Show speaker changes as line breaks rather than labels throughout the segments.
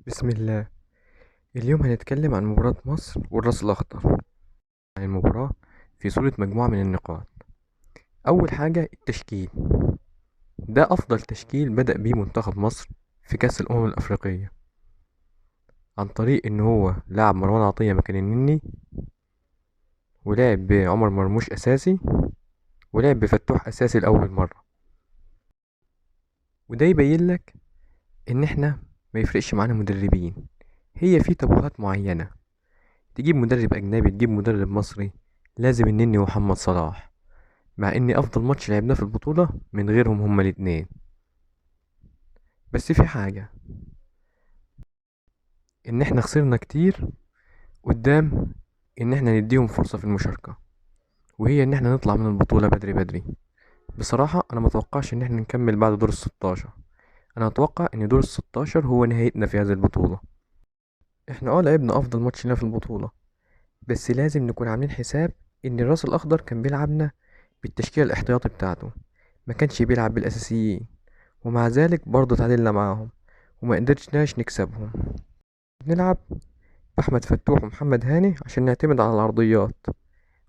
بسم الله. اليوم هنتكلم عن مباراة مصر والرأس الأخضر. عن المباراة في صورة مجموعة من النقاط. أول حاجة التشكيل، ده أفضل تشكيل بدأ بيه منتخب مصر في كأس الأمم الأفريقية، عن طريق إن هو لعب مروان عطية مكان النني، ولعب بعمر مرموش أساسي، ولعب بفتوح أساسي لأول مرة. وده يبين لك إن إحنا ما يفرقش معانا مدربين، هي في تبوهات معينة. تجيب مدرب أجنبي، تجيب مدرب مصري، لازم النني ومحمد صلاح، مع اني افضل ماتش لعبناه في البطولة من غيرهم هما الاتنين. بس في حاجة، ان احنا خسرنا كتير قدام ان احنا نديهم فرصة في المشاركة، وهي ان احنا نطلع من البطولة بدري بدري. بصراحة انا متوقعش ان احنا نكمل بعد دور الستاشر. انا اتوقع ان دور الستاشر هو نهايتنا في هذه البطولة. احنا لعبنا افضل ماتش لنا في البطولة، بس لازم نكون عاملين حساب ان الراس الاخضر كان بيلعبنا بالتشكيلة الاحتياطي بتاعته، ما كانش بيلعب بالاساسيين، ومع ذلك برضه تعادلنا معاهم وما قدرناش نكسبهم. نلعب بأحمد فتوح ومحمد هاني عشان نعتمد على العرضيات،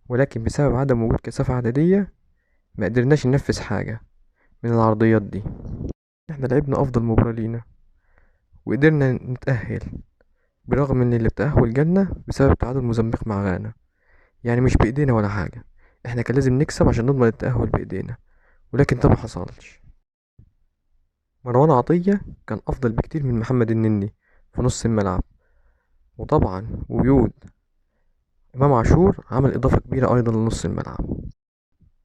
ولكن بسبب عدم وجود كثافة عددية ما قدرناش ننفذ حاجة من العرضيات دي. احنا لعبنا أفضل مباراة لينا وقدرنا نتأهل، برغم ان اللي التأهل جالنا بسبب تعادل موزمبيق مع غانا. يعني مش بإيدينا ولا حاجة، احنا كان لازم نكسب عشان نضمن التأهل بإيدينا، ولكن ده ما حصلش. مروان عطية كان أفضل بكتير من محمد النني في نص الملعب، وطبعا وجود إمام عاشور عمل إضافة كبيرة أيضا لنص الملعب.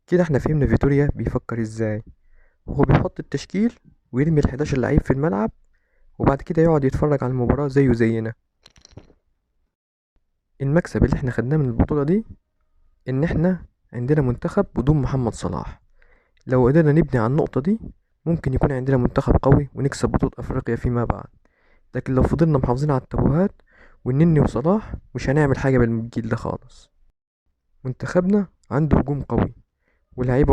كده احنا فهمنا فيتوريا بيفكر ازاي، وهو بيحط التشكيل ويرمي ال11 لعيب في الملعب، وبعد كده يقعد يتفرج على المباراة زيه زينا. المكسب اللي احنا خدناه من البطولة دي ان احنا عندنا منتخب بدون محمد صلاح. لو قدرنا نبني على النقطة دي ممكن يكون عندنا منتخب قوي ونكسب بطولة افريقيا فيما بعد. لكن لو فضلنا محافظين على التبوهات والنني وصلاح مش هنعمل حاجة بالجيل ده خالص. منتخبنا عنده هجوم قوي ولاعيبة